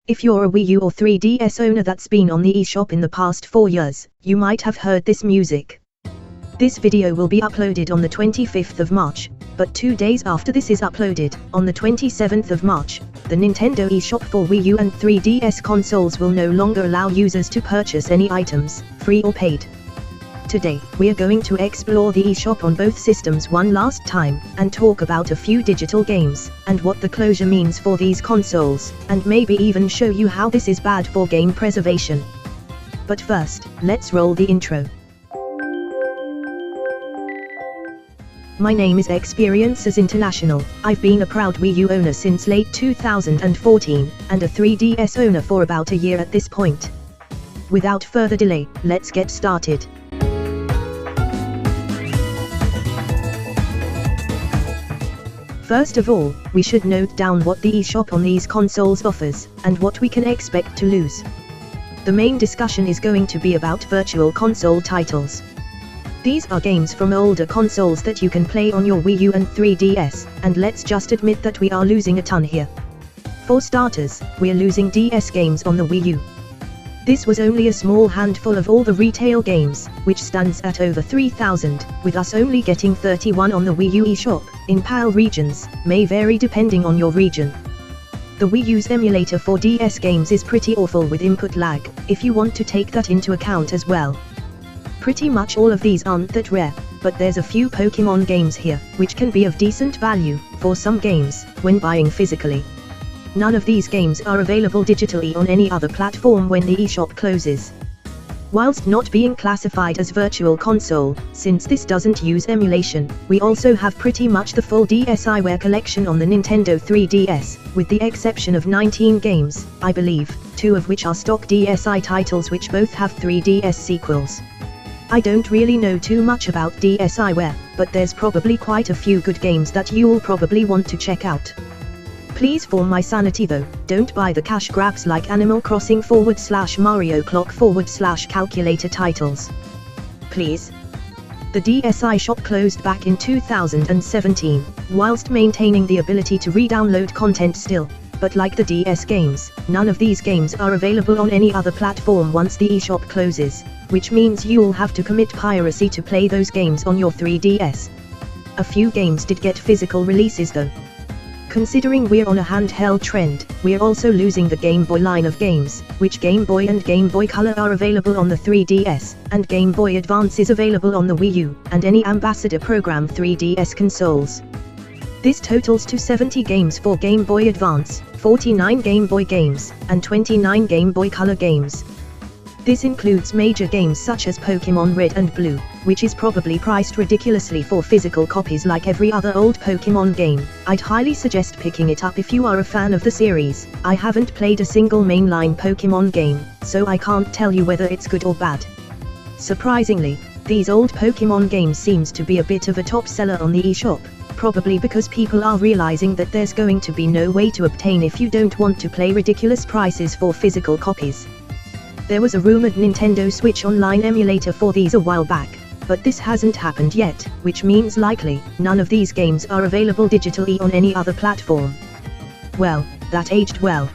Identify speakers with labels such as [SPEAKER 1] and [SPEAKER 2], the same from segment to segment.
[SPEAKER 1] If you're a Wii U or 3DS owner that's been on the eShop in the past 4 years, you might have heard this music. This video will be uploaded on the 25th of March, but 2 days after this is uploaded, on the 27th of March, the Nintendo eShop for Wii U and 3DS consoles will no longer allow users to purchase any items, free or paid. Today, we are going to explore the eShop on both systems one last time, and talk about a few digital games, and what the closure means for these consoles, and maybe even show you how this is bad for game preservation. But first, let's roll the intro. My name is ExperiencersInternational. I've been a proud Wii U owner since late 2014, and a 3DS owner for about a year at this point. Without further delay, let's get started. First of all, we should note down what the eShop on these consoles offers, and what we can expect to lose. The main discussion is going to be about virtual console titles. These are games from older consoles that you can play on your Wii U and 3DS, and let's just admit that we are losing a ton here. For starters, we're losing DS games on the Wii U. This was only a small handful of all the retail games, which stands at over 3,000, with us only getting 31 on the Wii U eShop. In PAL regions, may vary depending on your region. The Wii U's emulator for DS games is pretty awful with input lag, if you want to take that into account as well. Pretty much all of these aren't that rare, but there's a few Pokemon games here, which can be of decent value, for some games, when buying physically. None of these games are available digitally on any other platform when the eShop closes. Whilst not being classified as virtual console, since this doesn't use emulation, we also have pretty much the full DSiWare collection on the Nintendo 3DS, with the exception of 19 games, I believe, 2 of which are stock DSi titles which both have 3DS sequels. I don't really know too much about DSiWare, but there's probably quite a few good games that you'll probably want to check out. Please, for my sanity though, don't buy the cash grabs like Animal Crossing / Mario Clock / calculator titles. Please. The DSi shop closed back in 2017, whilst maintaining the ability to re-download content still, but like the DS games, none of these games are available on any other platform once the eShop closes, which means you'll have to commit piracy to play those games on your 3DS. A few games did get physical releases though. Considering we're on a handheld trend, we're also losing the Game Boy line of games, which Game Boy and Game Boy Color are available on the 3DS, and Game Boy Advance is available on the Wii U, and any Ambassador Program 3DS consoles. This totals to 70 games for Game Boy Advance, 49 Game Boy games, and 29 Game Boy Color games. This includes major games such as Pokemon Red and Blue, which is probably priced ridiculously for physical copies like every other old Pokemon game. I'd highly suggest picking it up if you are a fan of the series. I haven't played a single mainline Pokemon game, so I can't tell you whether it's good or bad. Surprisingly, these old Pokemon games seems to be a bit of a top seller on the eShop, probably because people are realizing that there's going to be no way to obtain if you don't want to pay ridiculous prices for physical copies. There was a rumored Nintendo Switch Online emulator for these a while back, but this hasn't happened yet, which means likely, none of these games are available digitally on any other platform. Well, that aged well.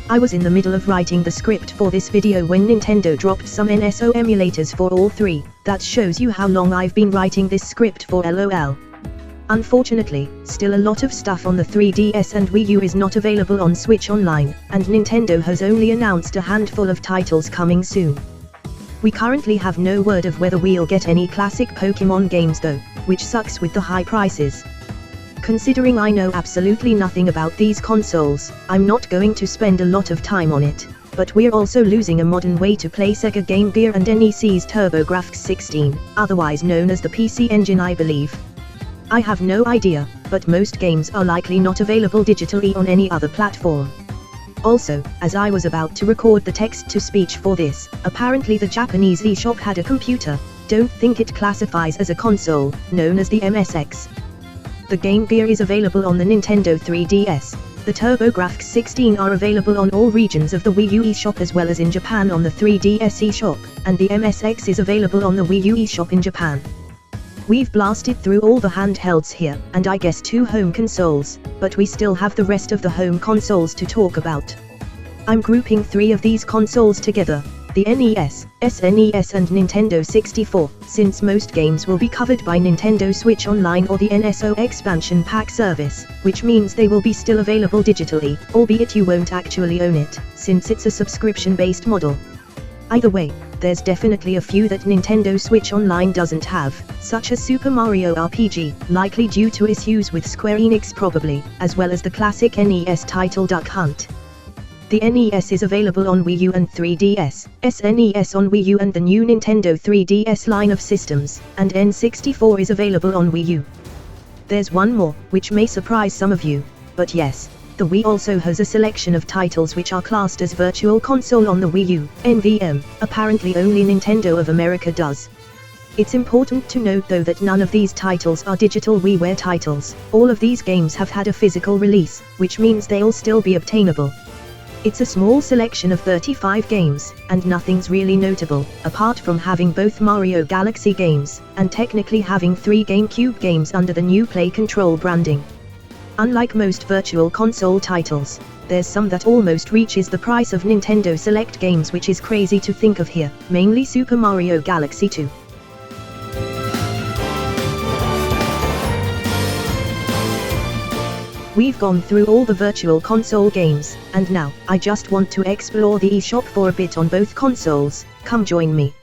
[SPEAKER 1] I was in the middle of writing the script for this video when Nintendo dropped some NSO emulators for all three. That shows you how long I've been writing this script for, lol. Unfortunately, still a lot of stuff on the 3DS and Wii U is not available on Switch Online, and Nintendo has only announced a handful of titles coming soon. We currently have no word of whether we'll get any classic Pokemon games though, which sucks with the high prices. Considering I know absolutely nothing about these consoles, I'm not going to spend a lot of time on it, but we're also losing a modern way to play Sega Game Gear and NEC's TurboGrafx 16, otherwise known as the PC Engine, I believe. I have no idea, but most games are likely not available digitally on any other platform. Also, as I was about to record the text-to-speech for this, apparently the Japanese eShop had a computer, don't think it classifies as a console, known as the MSX. The Game Gear is available on the Nintendo 3DS, the TurboGrafx 16 are available on all regions of the Wii U eShop as well as in Japan on the 3DS eShop, and the MSX is available on the Wii U eShop in Japan. We've blasted through all the handhelds here, and I guess 2 home consoles, but we still have the rest of the home consoles to talk about. I'm grouping 3 of these consoles together, the NES, SNES and Nintendo 64, since most games will be covered by Nintendo Switch Online or the NSO expansion pack service, which means they will be still available digitally, albeit you won't actually own it, since it's a subscription-based model. Either way, there's definitely a few that Nintendo Switch Online doesn't have, such as Super Mario RPG, likely due to issues with Square Enix probably, as well as the classic NES title Duck Hunt. The NES is available on Wii U and 3DS, SNES on Wii U and the new Nintendo 3DS line of systems, and N64 is available on Wii U. There's one more, which may surprise some of you, but yes, the Wii also has a selection of titles which are classed as Virtual Console on the Wii U, NVM, apparently only Nintendo of America does. It's important to note though that none of these titles are digital WiiWare titles, all of these games have had a physical release, which means they'll still be obtainable. It's a small selection of 35 games, and nothing's really notable, apart from having both Mario Galaxy games, and technically having 3 GameCube games under the new Play Control branding. Unlike most Virtual Console titles, there's some that almost reaches the price of Nintendo Select games, which is crazy to think of here, mainly Super Mario Galaxy 2. We've gone through all the Virtual Console games, and now, I just want to explore the eShop for a bit on both consoles. Come join me.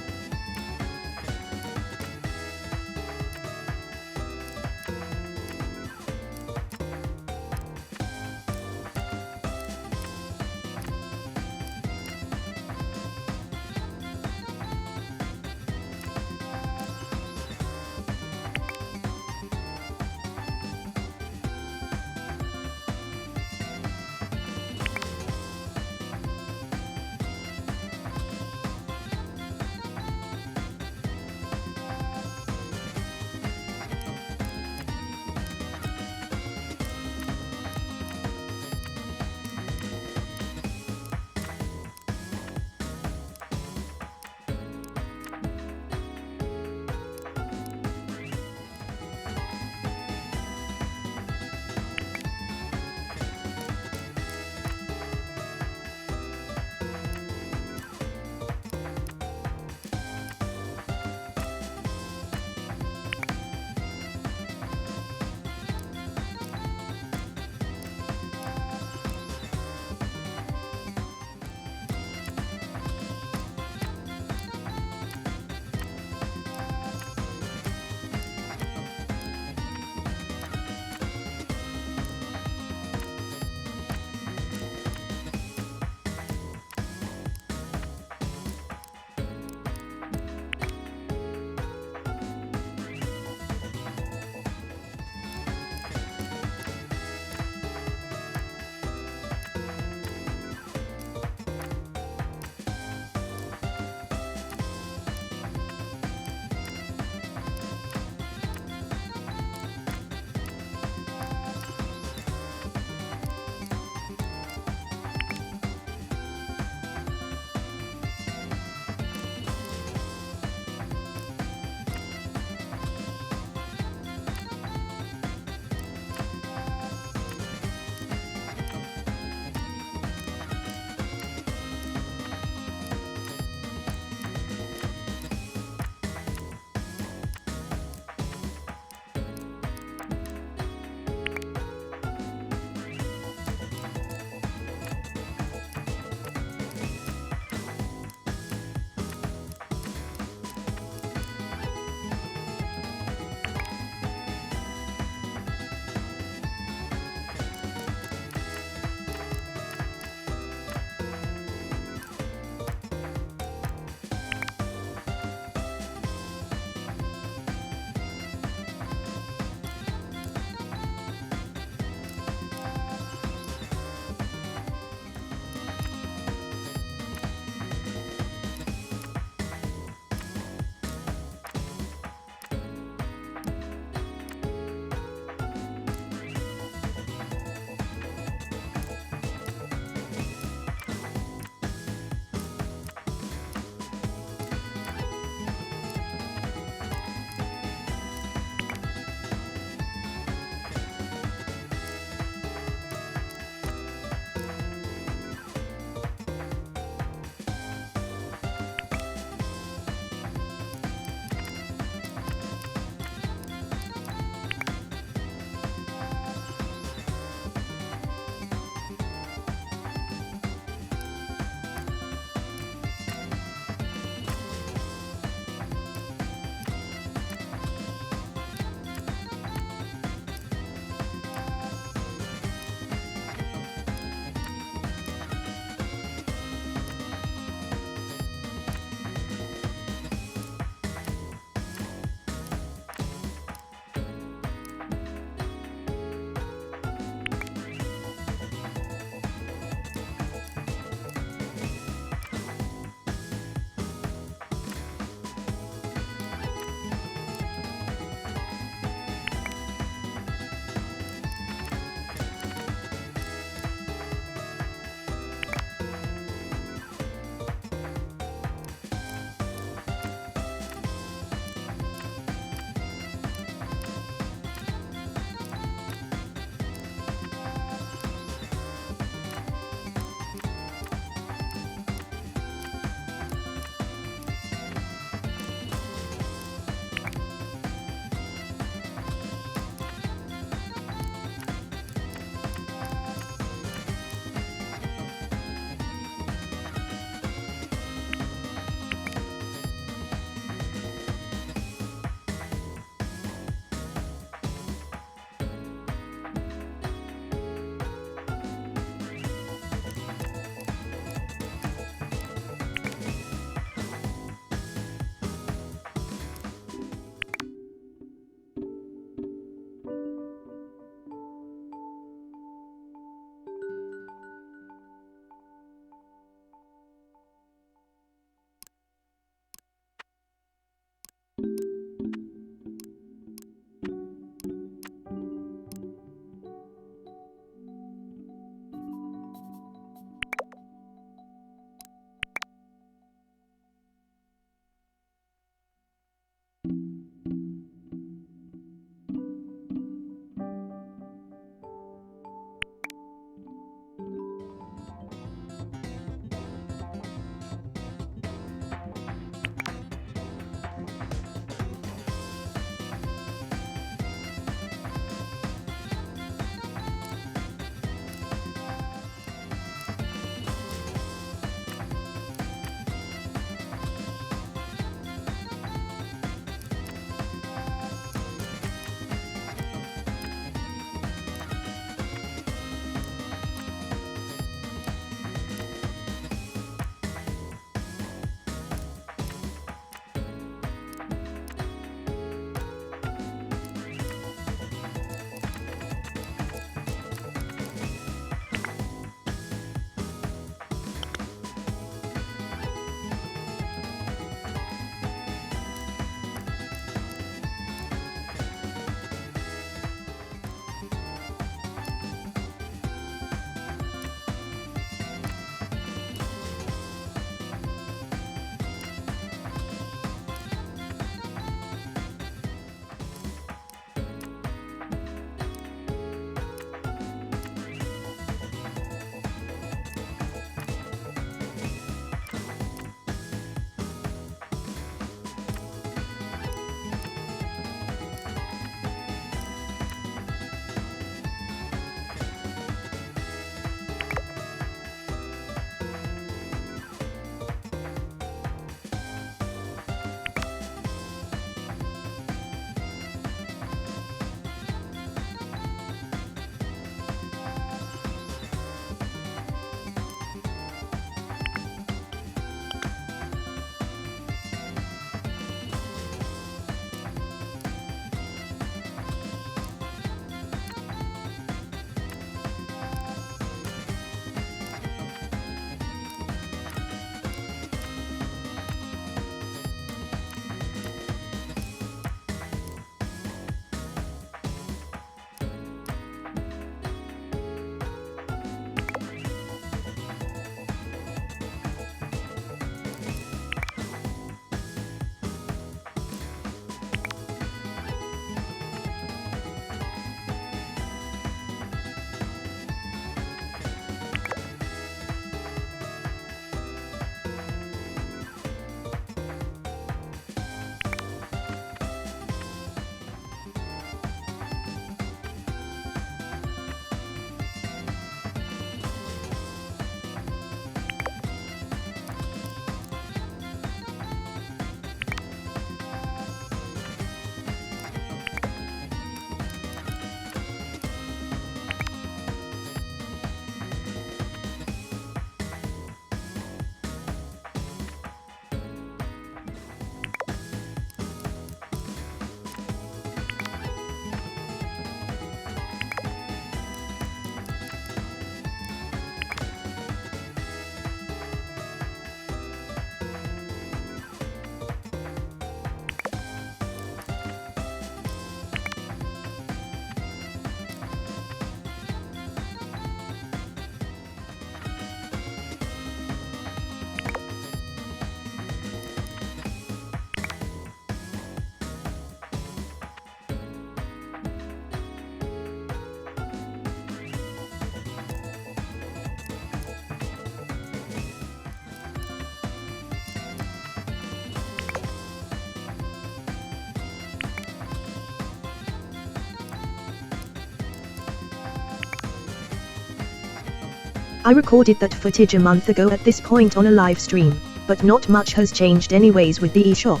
[SPEAKER 1] I recorded that footage a month ago at this point on a live stream, but not much has changed anyways with the eShop.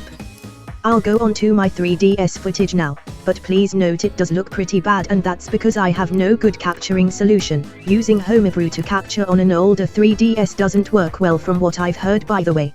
[SPEAKER 1] I'll go on to my 3DS footage now, but please note it does look pretty bad, and that's because I have no good capturing solution. Using Homebrew to capture on an older 3DS doesn't work well from what I've heard, by the way.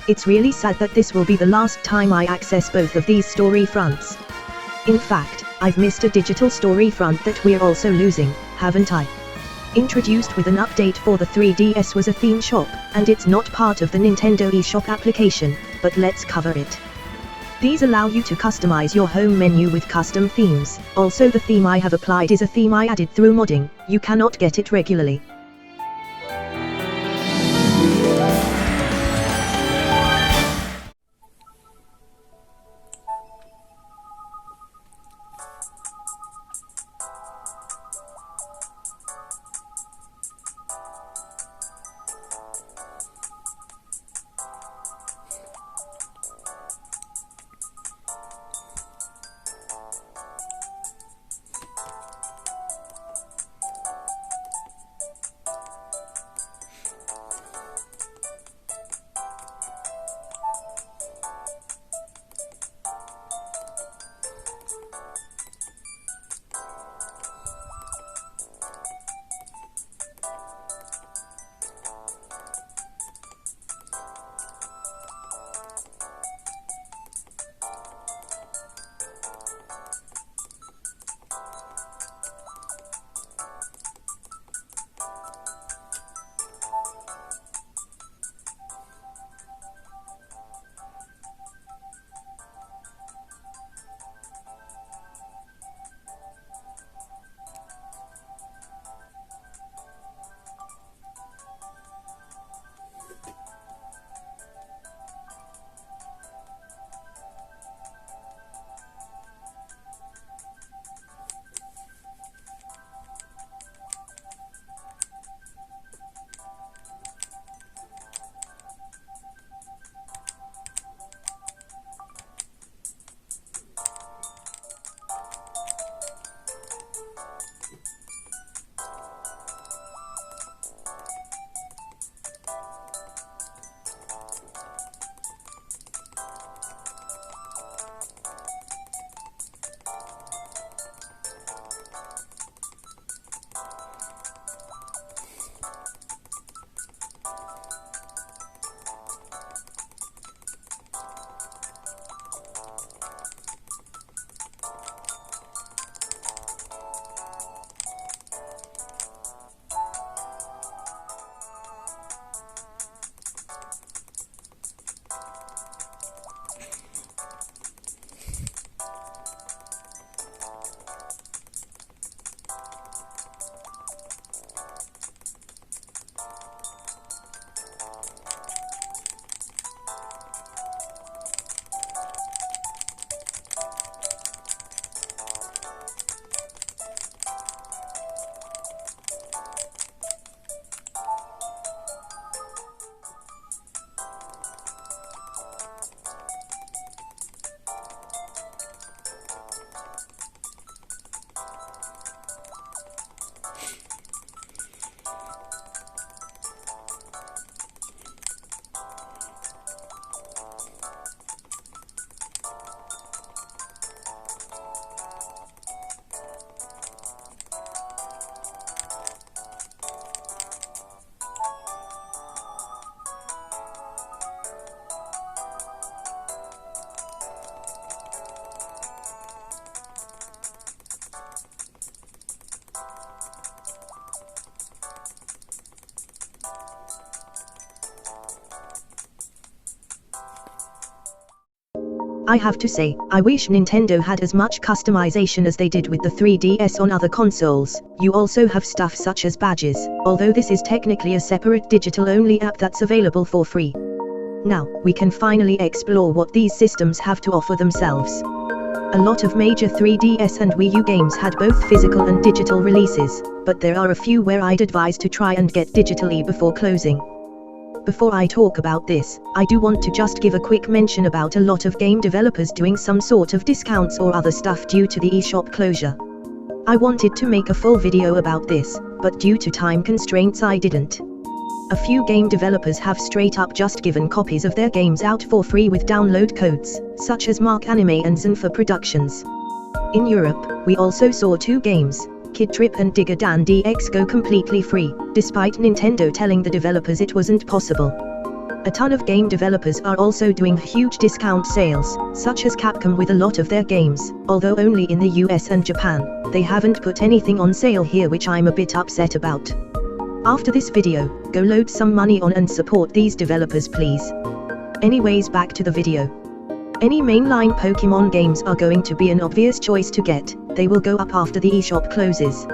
[SPEAKER 1] It's really sad that this will be the last time I access both of these storefronts. In fact, I've missed a digital storefront that we're also losing, haven't I? Introduced with an update for the 3DS was a theme shop, and it's not part of the Nintendo eShop application, but let's cover it. These allow you to customize your home menu with custom themes. Also, the theme I have applied is a theme I added through modding. You cannot get it regularly. I have to say, I wish Nintendo had as much customization as they did with the 3DS on other consoles. You also have stuff such as badges, although this is technically a separate digital-only app that's available for free. Now, we can finally explore what these systems have to offer themselves. A lot of major 3DS and Wii U games had both physical and digital releases, but there are a few where I'd advise to try and get digitally before closing. Before I talk about this, I do want to just give a quick mention about a lot of game developers doing some sort of discounts or other stuff due to the eShop closure. I wanted to make a full video about this, but due to time constraints I didn't. A few game developers have straight up just given copies of their games out for free with download codes, such as Mark Anime and Zenfa Productions. In Europe, we also saw two games, Kid Trip and Digger Dan DX, go completely free, despite Nintendo telling the developers it wasn't possible. A ton of game developers are also doing huge discount sales, such as Capcom with a lot of their games, although only in the US and Japan. They haven't put anything on sale here, which I'm a bit upset about. After this video, go load some money on and support these developers please. Anyways, back to the video. Any mainline Pokemon games are going to be an obvious choice to get. They will go up after the eShop closes.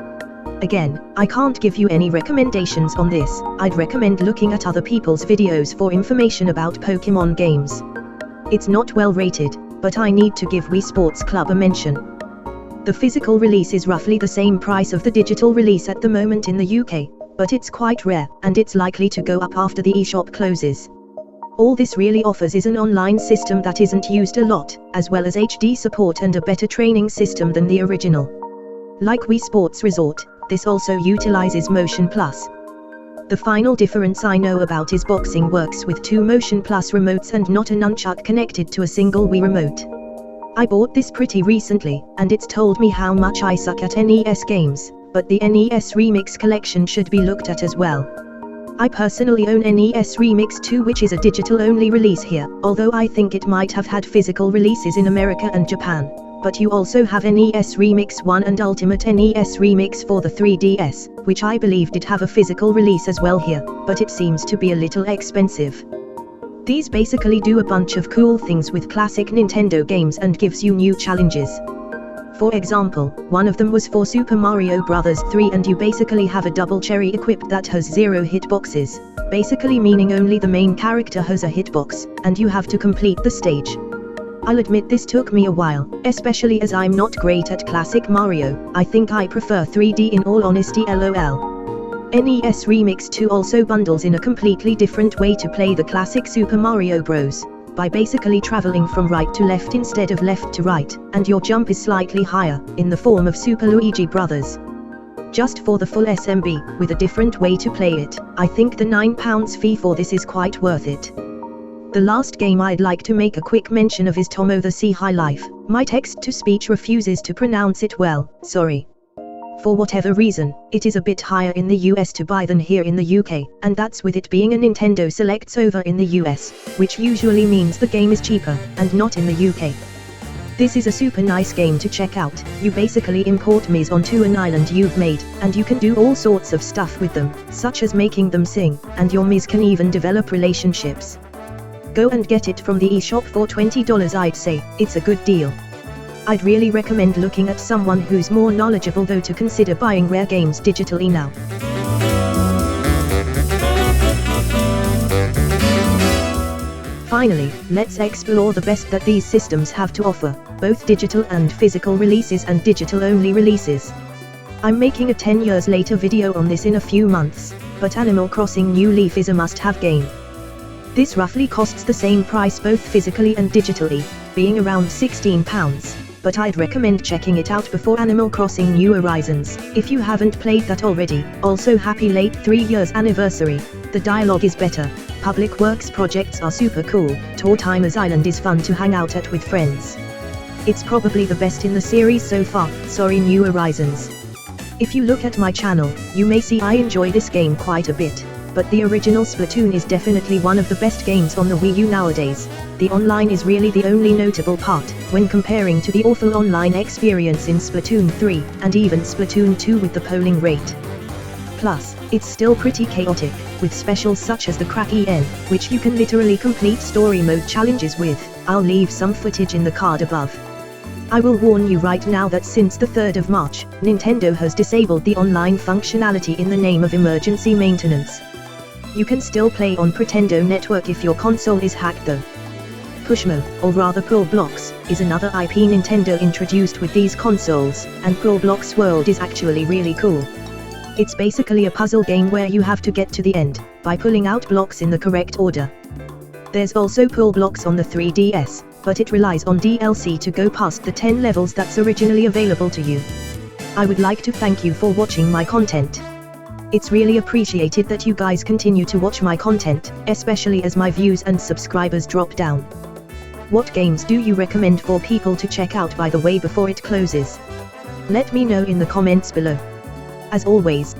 [SPEAKER 1] Again, I can't give you any recommendations on this. I'd recommend looking at other people's videos for information about Pokemon games. It's not well rated, but I need to give Wii Sports Club a mention. The physical release is roughly the same price of the digital release at the moment in the UK, but it's quite rare, and it's likely to go up after the eShop closes. All this really offers is an online system that isn't used a lot, as well as HD support and a better training system than the original. Like Wii Sports Resort, this also utilizes Motion Plus. The final difference I know about is boxing works with 2 Motion Plus remotes and not a nunchuck connected to a single Wii remote. I bought this pretty recently, and it's told me how much I suck at NES games, but the NES Remix collection should be looked at as well. I personally own NES Remix 2, which is a digital-only release here, although I think it might have had physical releases in America and Japan. But you also have NES Remix 1 and Ultimate NES Remix for the 3DS, which I believe did have a physical release as well here, but it seems to be a little expensive. These basically do a bunch of cool things with classic Nintendo games and gives you new challenges. For example, one of them was for Super Mario Bros. 3, and you basically have a double cherry equipped that has 0 hitboxes, basically meaning only the main character has a hitbox, and you have to complete the stage. I'll admit this took me a while, especially as I'm not great at classic Mario. I think I prefer 3D in all honesty, lol. NES Remix 2 also bundles in a completely different way to play the classic Super Mario Bros. By basically traveling from right to left instead of left to right, and your jump is slightly higher, in the form of Super Luigi Bros. Just for the full SMB, with a different way to play it, I think the £9 fee for this is quite worth it. The last game I'd like to make a quick mention of is Tomo the Sea High Life. My text-to-speech refuses to pronounce it well, sorry. For whatever reason, it is a bit higher in the US to buy than here in the UK, and that's with it being a Nintendo Selects over in the US, which usually means the game is cheaper, and not in the UK. This is a super nice game to check out. You basically import Ms onto an island you've made, and you can do all sorts of stuff with them, such as making them sing, and your Ms can even develop relationships. Go and get it from the eShop for $20, I'd say. It's a good deal. I'd really recommend looking at someone who's more knowledgeable though to consider buying rare games digitally now. Finally, let's explore the best that these systems have to offer, both digital and physical releases and digital-only releases. I'm making a 10 years later video on this in a few months, but Animal Crossing New Leaf is a must-have game. This roughly costs the same price both physically and digitally, being around £16, but I'd recommend checking it out before Animal Crossing New Horizons, if you haven't played that already. Also, happy late 3 years anniversary. The dialogue is better, public works projects are super cool, Tour Timers Island is fun to hang out at with friends. It's probably the best in the series so far, sorry New Horizons. If you look at my channel, you may see I enjoy this game quite a bit. But the original Splatoon is definitely one of the best games on the Wii U nowadays. The online is really the only notable part, when comparing to the awful online experience in Splatoon 3, and even Splatoon 2 with the polling rate. Plus, it's still pretty chaotic, with specials such as the Crack EN, which you can literally complete story mode challenges with. I'll leave some footage in the card above. I will warn you right now that since the 3rd of March, Nintendo has disabled the online functionality in the name of emergency maintenance. You can still play on Pretendo Network if your console is hacked though. Pushmo, or rather Pull Blocks, is another IP Nintendo introduced with these consoles, and Pull Blocks World is actually really cool. It's basically a puzzle game where you have to get to the end, by pulling out blocks in the correct order. There's also Pull Blocks on the 3DS, but it relies on DLC to go past the 10 levels that's originally available to you. I would like to thank you for watching my content. It's really appreciated that you guys continue to watch my content, especially as my views and subscribers drop down. What games do you recommend for people to check out by the way before it closes? Let me know in the comments below. As always,